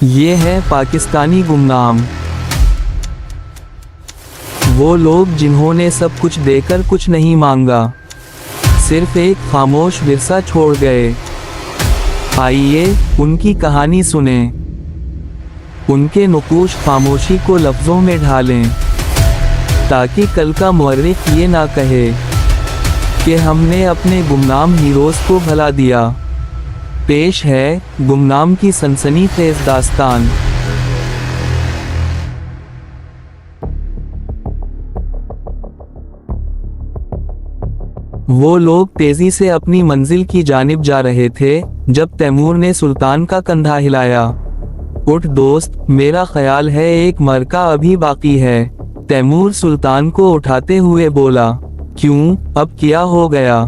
ये है पाकिस्तानी गुमनाम। वो लोग जिन्होंने सब कुछ देकर कुछ नहीं मांगा, सिर्फ एक खामोश विरसा छोड़ गए। आइए उनकी कहानी सुने, उनके नुकूश खामोशी को लफ्ज़ों में ढालें, ताकि कल का मुअर्रिख ये ना कहे कि हमने अपने गुमनाम हीरोज़ को भला दिया। पेश है गुमनाम की सनसनीखेज़ दास्तान। वो लोग तेजी से अपनी मंजिल की जानिब जा रहे थे जब तैमूर ने सुल्तान का कंधा हिलाया। उठ दोस्त, मेरा ख्याल है एक मरका अभी बाकी है। तैमूर सुल्तान को उठाते हुए बोला। क्यों, अब क्या हो गया?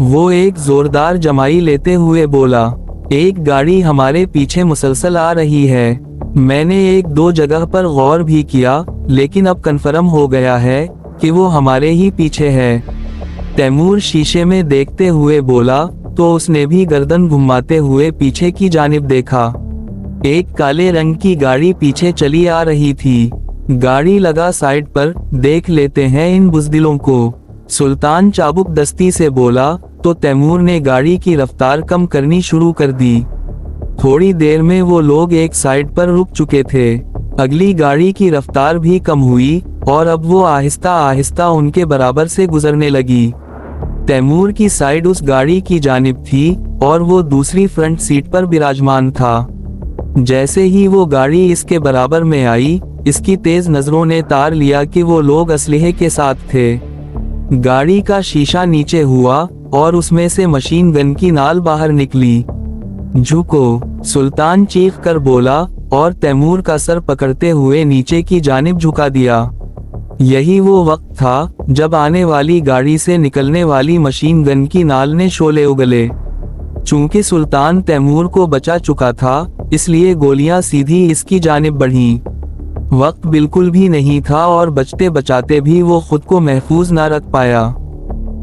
वो एक जोरदार जमाई लेते हुए बोला। एक गाड़ी हमारे पीछे मुसलसल आ रही है। मैंने एक दो जगह पर गौर भी किया, लेकिन अब कन्फर्म हो गया है कि वो हमारे ही पीछे है। तैमूर शीशे में देखते हुए बोला तो उसने भी गर्दन घुमाते हुए पीछे की जानिब देखा। एक काले रंग की गाड़ी पीछे चली आ रही थी। गाड़ी लगा साइड पर, देख लेते हैं इन बुज़दिलों को, सुल्तान चाबुक दस्ती से बोला। तो तैमूर ने गाड़ी की रफ्तार कम करनी शुरू कर दी। थोड़ी देर में वो लोग एक साइड पर रुक चुके थे। अगली गाड़ी की रफ्तार भी कम हुई और अब वो आहिस्ता आहिस्ता उनके बराबर से गुजरने लगी। तैमूर की साइड उस गाड़ी की जानिब थी और वो दूसरी फ्रंट सीट पर विराजमान था। जैसे ही वो गाड़ी इसके बराबर में आई, इसकी तेज नजरों ने तार लिया कि वो लोग असलहे के साथ थे। गाड़ी का शीशा नीचे हुआ और उसमें से मशीन गन की नाल बाहर निकली। झुको, सुल्तान चीख कर बोला और तैमूर का सर पकड़ते हुए नीचे की जानिब झुका दिया। यही वो वक्त था जब आने वाली गाड़ी से निकलने वाली मशीन गन की नाल ने शोले उगले। चूंकि सुल्तान तैमूर को बचा चुका था, इसलिए गोलियां सीधी इसकी जानिब बढ़ीं। वक्त बिल्कुल भी नहीं था और बचते बचाते भी वो खुद को महफूज ना रख पाया।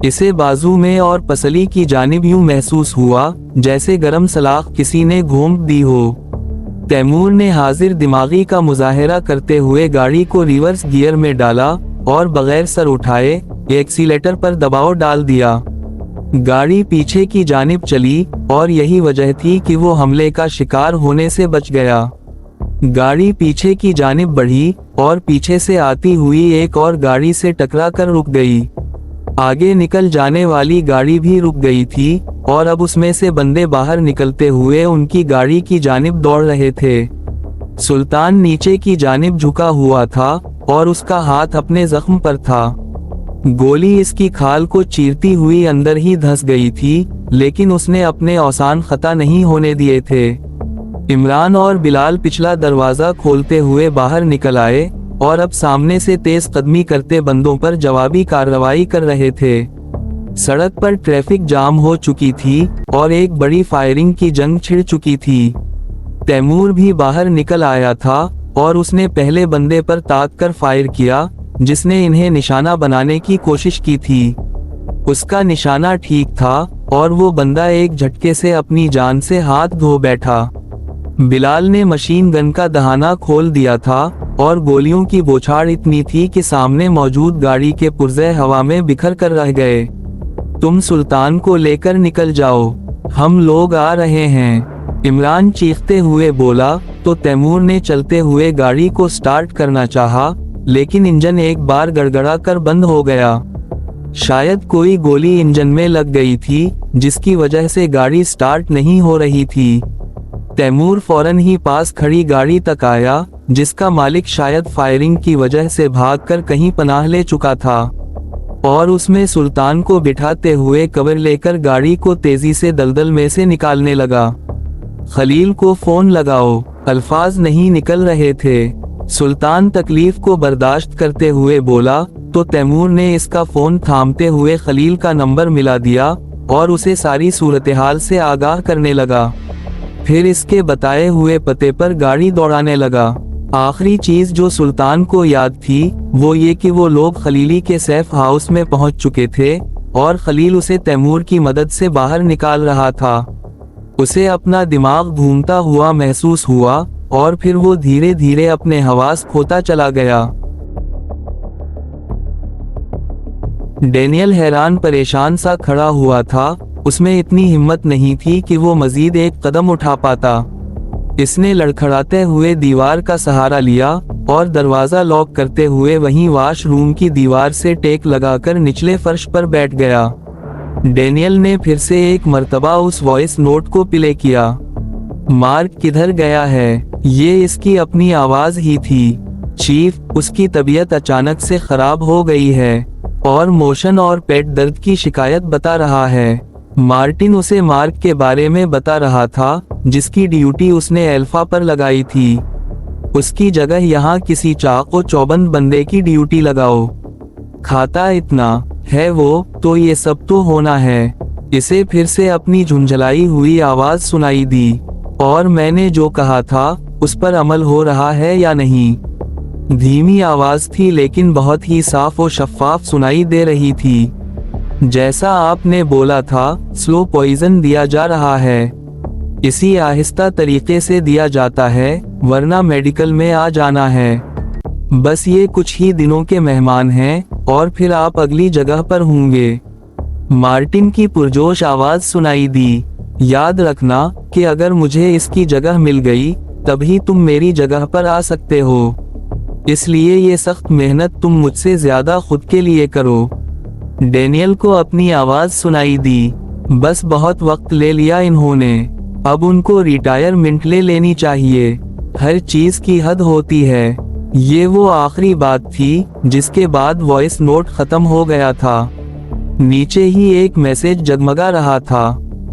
इसे बाजू में और पसली की जानिब यूं महसूस हुआ जैसे गरम सलाख किसी ने घोंप दी हो। तैमूर ने हाजिर दिमागी का मुजाहिरा करते हुए गाड़ी को रिवर्स गियर में डाला और बगैर सर उठाए एक्सीलेटर पर दबाव डाल दिया। गाड़ी पीछे की जानिब चली और यही वजह थी कि वो हमले का शिकार होने से बच गया। गाड़ी पीछे की जानिब बढ़ी और पीछे से आती हुई एक और गाड़ी से टकरा कर रुक गई। आगे निकल जाने वाली गाड़ी भी रुक गई थी और अब उसमें से बंदे बाहर निकलते हुए उनकी गाड़ी की जानिब दौड़ रहे थे। सुल्तान नीचे की जानिब झुका हुआ था और उसका हाथ अपने जख्म पर था। गोली इसकी खाल को चीरती हुई अंदर ही धंस गई थी, लेकिन उसने अपने औसान खता नहीं होने दिए थे। इमरान और बिलाल पिछला दरवाजा खोलते हुए बाहर निकल आए और अब सामने से तेज कदमी करते बंदों पर जवाबी कार्रवाई कर रहे थे। सड़क पर ट्रैफिक जाम हो चुकी थी और एक बड़ी फायरिंग की जंग छिड़ चुकी थी। तैमूर भी बाहर निकल आया था और उसने पहले बंदे पर ताक कर फायर किया जिसने इन्हें निशाना बनाने की कोशिश की थी। उसका निशाना ठीक था और वो बंदा एक झटके से अपनी जान से हाथ धो बैठा। बिलाल ने मशीन गन का दहाना खोल दिया था और गोलियों की बौछार इतनी थी कि सामने मौजूद गाड़ी के पुर्जे हवा में बिखर कर रह गए। तुम सुल्तान को लेकर निकल जाओ, हम लोग आ रहे हैं, इमरान चीखते हुए बोला। तो तैमूर ने चलते हुए गाड़ी को स्टार्ट करना चाहा, लेकिन इंजन एक बार गड़गड़ा कर बंद हो गया। शायद कोई गोली इंजन में लग गई थी, जिसकी वजह से गाड़ी स्टार्ट नहीं हो रही थी। तैमूर फौरन ही पास खड़ी गाड़ी तक आया, जिसका मालिक शायद फायरिंग की वजह से भागकर कहीं पनाह ले चुका था, और उसमें सुल्तान को बिठाते हुए कवर लेकर गाड़ी को तेजी से दलदल में से निकालने लगा। खलील को फोन लगाओ, अल्फाज नहीं निकल रहे थे। सुल्तान तकलीफ को बर्दाश्त करते हुए बोला। तो तैमूर ने इसका फोन थामते हुए खलील का नंबर मिला दिया और उसे सारी सूरत-ए-हाल से आगाह करने लगा। फिर इसके बताए हुए पते पर गाड़ी दौड़ाने लगा। आखिरी चीज जो सुल्तान को याद थी वो ये कि वो लोग खलीली के सेफ हाउस में पहुंच चुके थे और खलील उसे तैमूर की मदद से बाहर निकाल रहा था। उसे अपना दिमाग घूमता हुआ महसूस हुआ और फिर वो धीरे धीरे अपने हवास खोता चला गया। डेनियल हैरान परेशान सा खड़ा हुआ था। उसमें इतनी हिम्मत नहीं थी कि वो मजीद एक कदम उठा पाता। इसने लड़खड़ाते हुए दीवार का सहारा लिया और दरवाजा लॉक करते हुए वहीं वॉशरूम की दीवार से टेक लगाकर निचले फर्श पर बैठ गया। डेनियल ने फिर से एक मर्तबा उस वॉइस नोट को प्ले किया। मार्क किधर गया है? ये इसकी अपनी आवाज ही थी। चीफ, उसकी तबीयत अचानक से खराब हो गई है और मोशन और पेट दर्द की शिकायत बता रहा है। मार्टिन उसे मार्क के बारे में बता रहा था, जिसकी ड्यूटी उसने अल्फा पर लगाई थी। उसकी जगह यहाँ किसी चाको चौबंद बंदे की ड्यूटी लगाओ। खाता इतना है वो, तो ये सब तो होना है। इसे फिर से अपनी झुंझलाई हुई आवाज सुनाई दी। और मैंने जो कहा था उस पर अमल हो रहा है या नहीं? धीमी आवाज थी लेकिन बहुत ही साफ और शफाफ सुनाई दे रही थी। जैसा आपने बोला था, स्लो पॉइजन दिया जा रहा है। इसी आहिस्ता तरीके से दिया जाता है, वरना मेडिकल में आ जाना है। बस ये कुछ ही दिनों के मेहमान हैं और फिर आप अगली जगह पर होंगे। मार्टिन की पुरजोश आवाज सुनाई दी। याद रखना कि अगर मुझे इसकी जगह मिल गई तभी तुम मेरी जगह पर आ सकते हो। इसलिए ये सख्त मेहनत तुम मुझसे ज्यादा खुद के लिए करो। डेनियल को अपनी आवाज सुनाई दी। बस बहुत वक्त ले लिया इन्होंने, अब उनको रिटायरमेंट ले लेनी चाहिए। हर चीज की हद होती है। ये वो आखिरी बात थी जिसके बाद वॉइस नोट खत्म हो गया था। नीचे ही एक मैसेज जगमगा रहा था।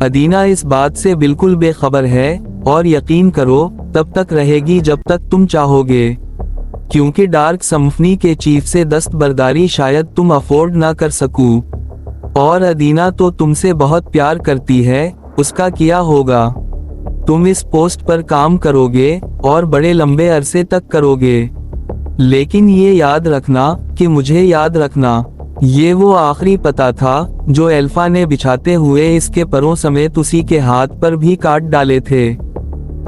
अदीना इस बात से बिल्कुल बेखबर है और यकीन करो तब तक रहेगी जब तक तुम चाहोगे, क्योंकि डार्क संफनी के चीफ से दस्तबरदारी शायद तुम अफोर्ड ना कर सकूं। और अदीना तो तुमसे बहुत प्यार करती है, उसका किया होगा। तुम इस पोस्ट पर काम करोगे और बड़े लंबे अरसे तक करोगे। लेकिन ये याद रखना कि मुझे याद रखना, ये वो आखिरी पता था जो अल्फा ने बिछाते हुए इसके परों समेत उसी के हाथ पर भी काट डाले थे।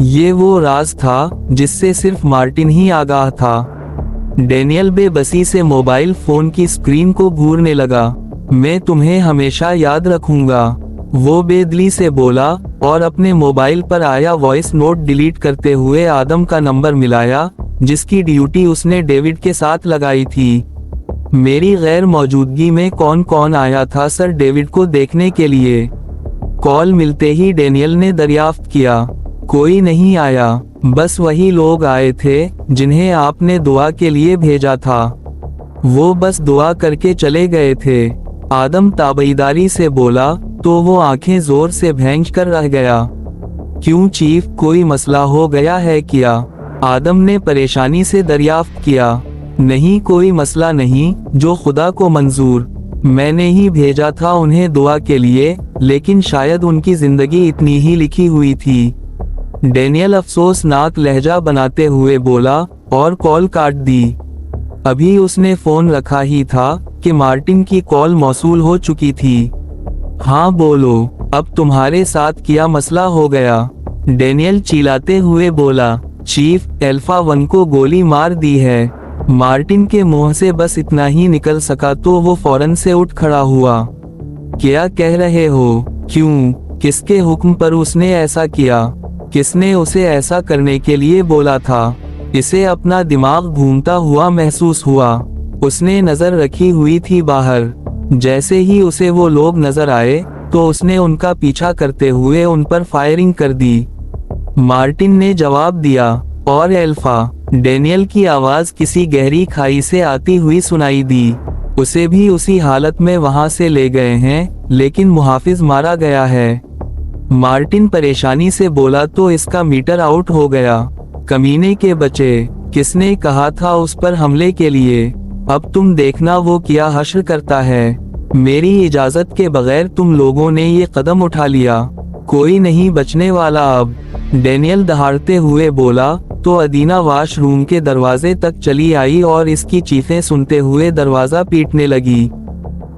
ये वो राज था जिससे सिर्फ मार्टिन ही आगाह था। डेनियल बेबसी से मोबाइल फोन की स्क्रीन को घूरने लगा। मैं तुम्हें हमेशा याद रखूंगा, वो बेदली से बोला और अपने मोबाइल पर आया वॉइस नोट डिलीट करते हुए आदम का नंबर मिलाया, जिसकी ड्यूटी उसने डेविड के साथ लगाई थी। मेरी गैर मौजूदगी में कौन कौन आया था सर डेविड को देखने के लिए? कॉल मिलते ही डेनियल ने दरियाफ्त किया। कोई नहीं आया, बस वही लोग आए थे जिन्हें आपने दुआ के लिए भेजा था। वो बस दुआ करके चले गए थे। आदम ताबईदारी से बोला तो वो आंखें जोर से भैंच कर रह गया। क्यों चीफ, कोई मसला हो गया है क्या? आदम ने परेशानी से दरियाफ्त किया। नहीं, कोई मसला नहीं, जो खुदा को मंजूर। मैंने ही भेजा था उन्हें दुआ के लिए, लेकिन शायद उनकी जिंदगी इतनी ही लिखी हुई थी। डेनियल अफसोसनाक लहजा बनाते हुए बोला और कॉल काट दी। अभी उसने फोन रखा ही था कि मार्टिन की कॉल मौसूल हो चुकी थी। हाँ बोलो, अब तुम्हारे साथ क्या मसला हो गया? डेनियल चिल्लाते हुए बोला, चीफ, अल्फा 1 को गोली मार दी है। मार्टिन के मुंह से बस इतना ही निकल सका तो वो फौरन से उठ खड़ा हुआ। क्या कह रहे हो? क्यों, किसके हुक्म पर उसने ऐसा किया? किसने उसे ऐसा करने के लिए बोला था? इसे अपना दिमाग घूमता हुआ महसूस हुआ। उसने नजर रखी हुई थी बाहर। जैसे ही उसे वो लोग नजर आए तो उसने उनका पीछा करते हुए उन पर फायरिंग कर दी। मार्टिन ने जवाब दिया और अल्फा, डेनियल की आवाज किसी गहरी खाई से आती हुई सुनाई दी। उसे भी उसी हालत में वहां से ले गए हैं, लेकिन मुहाफिज मारा गया है। मार्टिन परेशानी से बोला तो इसका मीटर आउट हो गया। कमीने के बच्चे, किसने कहा था उस पर हमले के लिए? अब तुम देखना वो क्या हश्र करता है। मेरी इजाजत के बगैर तुम लोगों ने ये कदम उठा लिया, कोई नहीं बचने वाला अब। डेनियल दहाड़ते हुए बोला तो अदीना वॉशरूम के दरवाजे तक चली आई और इसकी चीखें सुनते हुए दरवाजा पीटने लगी।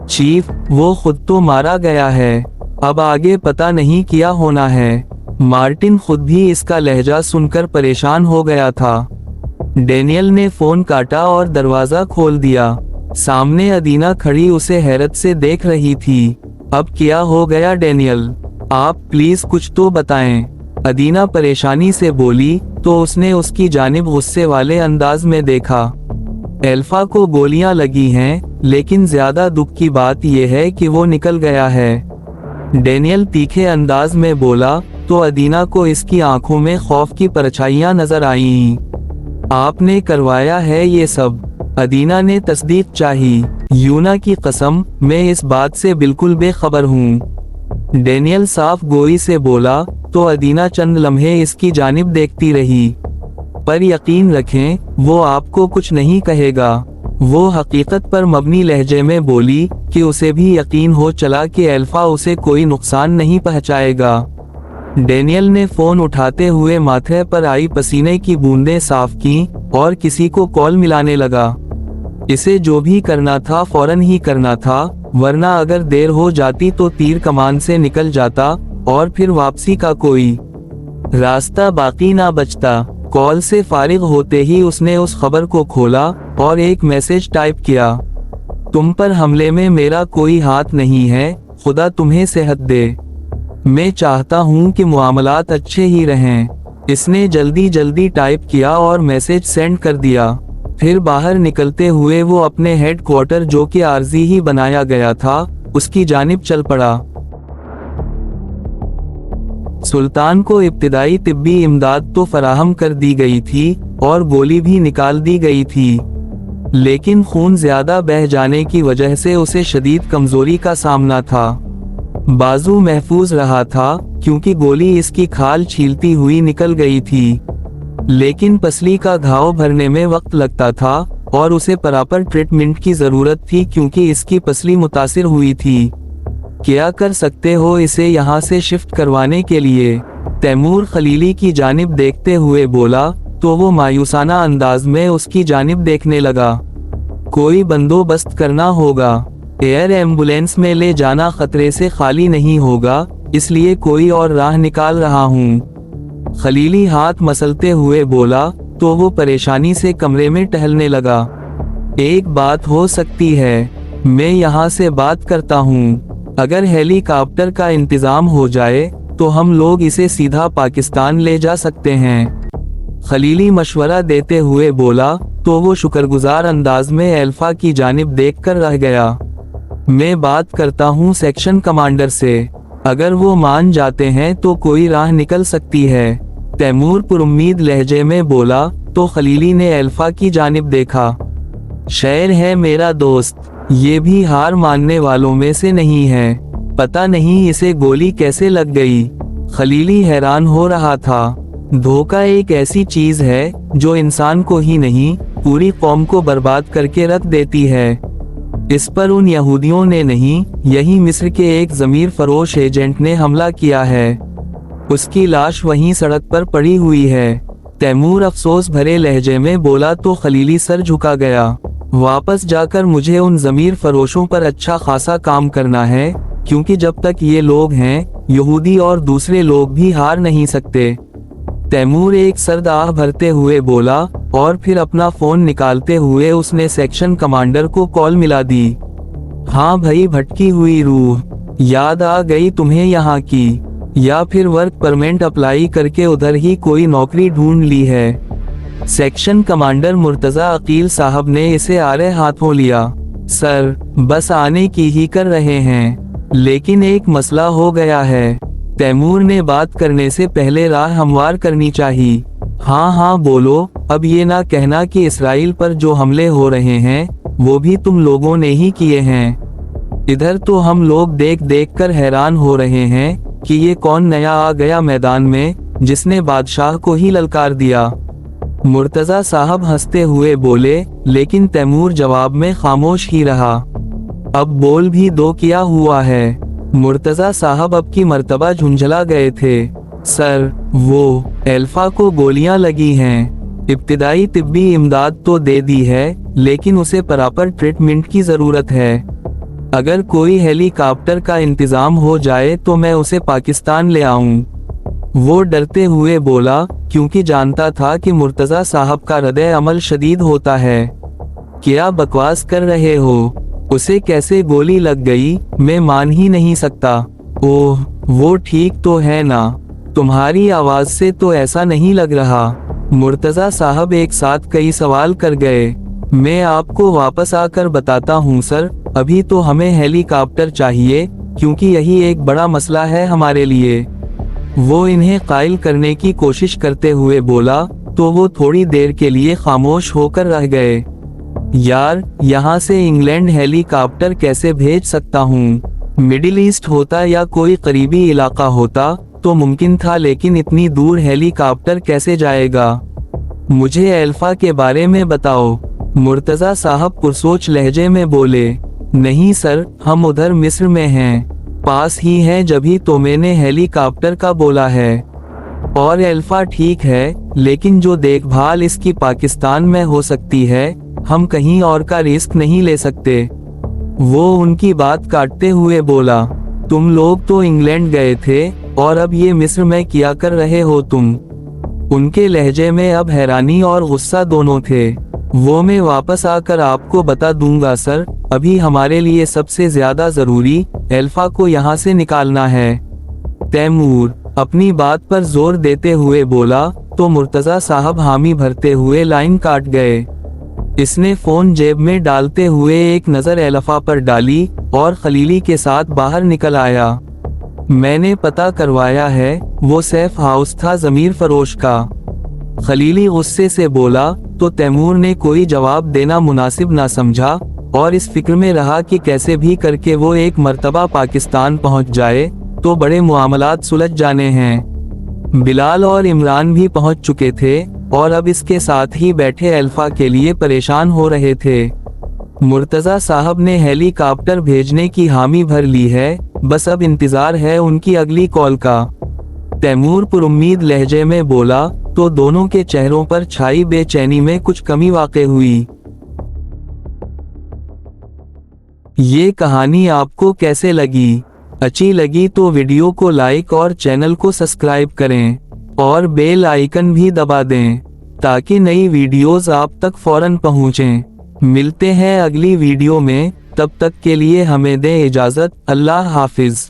चीफ, वो खुद तो मारा गया है, अब आगे पता नहीं क्या होना है। मार्टिन खुद भी इसका लहजा सुनकर परेशान हो गया था। डेनियल ने फोन काटा और दरवाजा खोल दिया। सामने अदीना खड़ी उसे हैरत से देख रही थी। अब क्या हो गया डेनियल, आप प्लीज कुछ तो बताएं, अदीना परेशानी से बोली तो उसने उसकी जानिब गुस्से वाले अंदाज में देखा। एल्फा को गोलियां लगी हैं, लेकिन ज्यादा दुख की बात यह है कि वो निकल गया है। डेनियल तीखे अंदाज में बोला तो अदीना को इसकी आंखों में खौफ की परछाइयां नजर आईं। आपने करवाया है ये सब? अदीना ने तस्दीक चाही। यूना की कसम, मैं इस बात से बिल्कुल बेखबर हूँ, डेनियल साफ गोई से बोला। तो अदीना चंद लम्हे इसकी जानिब देखती रही। पर यकीन रखें, वो आपको कुछ नहीं कहेगा, वो हकीकत पर मबनी लहजे में बोली कि उसे भी यकीन हो चला कि एल्फा उसे कोई नुकसान नहीं पहुंचाएगा। डेनियल ने फोन उठाते हुए माथे पर आई पसीने की बूंदें साफ की और किसी को कॉल मिलाने लगा। इसे जो भी करना था फौरन ही करना था, वरना अगर देर हो जाती तो तीर कमान से निकल जाता और फिर वापसी का कोई रास्ता बाकी ना बचता। कॉल से फारिग होते ही उसने उस खबर को खोला और एक मैसेज टाइप किया, तुम पर हमले में मेरा कोई हाथ नहीं है, खुदा तुम्हें सेहत दे। मैं चाहता हूं कि मुआमलात अच्छे ही रहें। इसने जल्दी जल्दी टाइप किया और मैसेज सेंड कर दिया। फिर बाहर निकलते हुए वो अपने हेडक्वार्टर, जो कि आर्जी ही बनाया गया था, उसकी जानिब चल पड़ा। सुल्तान को इब्तिदाई तिब्बी इमदाद तो फराहम कर दी गई थी और गोली भी निकाल दी गई थी, लेकिन खून ज्यादा बह जाने की वजह से उसे शदीद कमजोरी का सामना था। बाजू महफूज रहा था क्योंकि गोली इसकी खाल छीलती हुई निकल गई थी, लेकिन पसली का घाव भरने में वक्त लगता था और उसे प्रॉपर ट्रीटमेंट की जरूरत थी क्योंकि इसकी पसली मुतासिर हुई थी। क्या कर सकते हो इसे यहाँ से शिफ्ट करवाने के लिए? तैमूर खलीली की जानिब देखते हुए बोला तो वो मायूसाना अंदाज में उसकी जानिब देखने लगा। कोई बंदोबस्त करना होगा, एयर एम्बुलेंस में ले जाना खतरे से खाली नहीं होगा, इसलिए कोई और राह निकाल रहा हूँ, खलीली हाथ मसलते हुए बोला तो वो परेशानी से कमरे में टहलने लगा। एक बात हो सकती है, मैं यहाँ से बात करता हूँ, अगर हेलीकॉप्टर का इंतजाम हो जाए तो हम लोग इसे सीधा पाकिस्तान ले जा सकते हैं, खलीली मशवरा देते हुए बोला तो वो शुक्रगुजार अंदाज में एल्फा की जानिब देखकर रह गया। मैं बात करता हूँ सेक्शन कमांडर से, अगर वो मान जाते हैं तो कोई राह निकल सकती है, तैमूर पुरुम्मीद लहजे में बोला तो खलीली ने एल्फा की जानिब देखा। शेर है मेरा दोस्त, ये भी हार मानने वालों में से नहीं है, पता नहीं इसे गोली कैसे लग गई। खलीली हैरान हो रहा था। धोखा एक ऐसी चीज है जो इंसान को ही नहीं पूरी कौम को बर्बाद करके रख देती है। इस पर उन यहूदियों ने नहीं, यही मिस्र के एक ज़मीर फरोश एजेंट ने हमला किया है, उसकी लाश वहीं सड़क पर पड़ी हुई है। तैमूर अफसोस भरे लहजे में बोला तो खलीली सर झुका गया। वापस जाकर मुझे उन ज़मीर फरोशों पर अच्छा खासा काम करना है, क्योंकि जब तक ये लोग हैं यहूदी और दूसरे लोग भी हार नहीं सकते। तैमूर एक सर्द आह भरते हुए बोला और फिर अपना फोन निकालते हुए उसने सेक्शन कमांडर को कॉल मिला दी। हाँ भाई भटकी हुई रूह, याद आ गई तुम्हें यहाँ की, या फिर वर्क परमिट अप्लाई करके उधर ही कोई नौकरी ढूंढ ली है? सेक्शन कमांडर मुर्तजा अकील साहब ने इसे आरे हाथों लिया। सर बस आने की ही कर रहे हैं, लेकिन एक मसला हो गया है। तैमूर ने बात करने से पहले राह हमवार करनी चाहिए। हाँ हाँ बोलो, अब ये ना कहना कि इसराइल पर जो हमले हो रहे हैं वो भी तुम लोगों ने ही किए हैं। इधर तो हम लोग देख देख कर हैरान हो रहे हैं कि ये कौन नया आ गया मैदान में जिसने बादशाह को ही ललकार दिया। मुर्तजा साहब हंसते हुए बोले, लेकिन तैमूर जवाब में खामोश ही रहा। अब बोल भी दो, क्या हुआ है? मुर्तजा साहब अब की मर्तबा झुंझला गए थे। सर वो एल्फा को गोलियां लगी हैं, इब्तिदाई तिब्बी इमदाद तो दे दी है, लेकिन उसे प्रॉपर ट्रीटमेंट की जरूरत है। अगर कोई हेलीकॉप्टर का इंतजाम हो जाए तो मैं उसे पाकिस्तान ले आऊं। वो डरते हुए बोला, क्योंकि जानता था कि मुर्तजा साहब का हृदय अमल शदीद होता है। क्या बकवास कर रहे हो? उसे कैसे गोली लग गई, मैं मान ही नहीं सकता। ओह, वो ठीक तो है ना? तुम्हारी आवाज से तो ऐसा नहीं लग रहा। मुर्तजा साहब एक साथ कई सवाल कर गए। मैं आपको वापस आकर बताता हूँ सर, अभी तो हमें हेलीकॉप्टर चाहिए, क्योंकि यही एक बड़ा मसला है हमारे लिए। वो इन्हें कायल करने की कोशिश करते हुए बोला, तो वो थोड़ी देर के लिए खामोश होकर रह गए। यार, यहाँ से इंग्लैंड हेलीकॉप्टर कैसे भेज सकता हूँ? मिडिल ईस्ट होता या कोई करीबी इलाका होता तो मुमकिन था, लेकिन इतनी दूर हेलीकॉप्टर कैसे जाएगा? मुझे अल्फा के बारे में बताओ। मुर्तजा साहब पुरसोच लहजे में बोले, नहीं सर, हम उधर मिस्र में हैं, पास ही हैं, जभी तो मैंने हेलीकॉप्टर का बोला है। और अल्फा ठीक है, लेकिन जो देखभाल इसकी पाकिस्तान में हो सकती है, हम कहीं और का रिस्क नहीं ले सकते। वो उनकी बात काटते हुए बोला, तुम लोग तो इंग्लैंड गए थे और अब ये मिस्र में क्या कर रहे हो तुम? उनके लहजे में अब हैरानी और गुस्सा दोनों थे। वो मैं वापस आकर आपको बता दूंगा सर, अभी हमारे लिए सबसे ज्यादा जरूरी अल्फा को यहाँ से निकालना है। तैमूर अपनी बात पर जोर देते हुए बोला, तो मुर्तजा साहब हामी भरते हुए लाइन काट गए। इसने फोन जेब में डालते हुए एक नजर अल्फा पर डाली और खलीली के साथ बाहर निकल आया। मैंने पता करवाया है, वो सेफ हाउस था जमीर फरोश का। खलीली गुस्से से बोला, तो तैमूर ने कोई जवाब देना मुनासिब ना समझा और इस फिक्र में रहा कि कैसे भी करके वो एक मर्तबा पाकिस्तान पहुंच जाए तो बड़े मामलात सुलझ जाने हैं। बिलाल और इमरान भी पहुंच चुके थे और अब इसके साथ ही बैठे अल्फा के लिए परेशान हो रहे थे। मुर्तजा साहब ने हेलीकॉप्टर भेजने की हामी भर ली है, बस अब इंतजार है उनकी अगली कॉल का। तैमूर पुरुम्मीद लहजे में बोला, तो दोनों के चेहरों पर छाई बेचैनी में कुछ कमी वाक़ई हुई। ये कहानी आपको कैसे लगी? अच्छी लगी तो वीडियो को लाइक और चैनल को सब्सक्राइब करें और बेल आइकन भी दबा दें, ताकि नई वीडियोस आप तक फौरन पहुंचें। मिलते हैं अगली वीडियो में, तब तक के लिए हमें दें इजाज़त। अल्लाह हाफिज।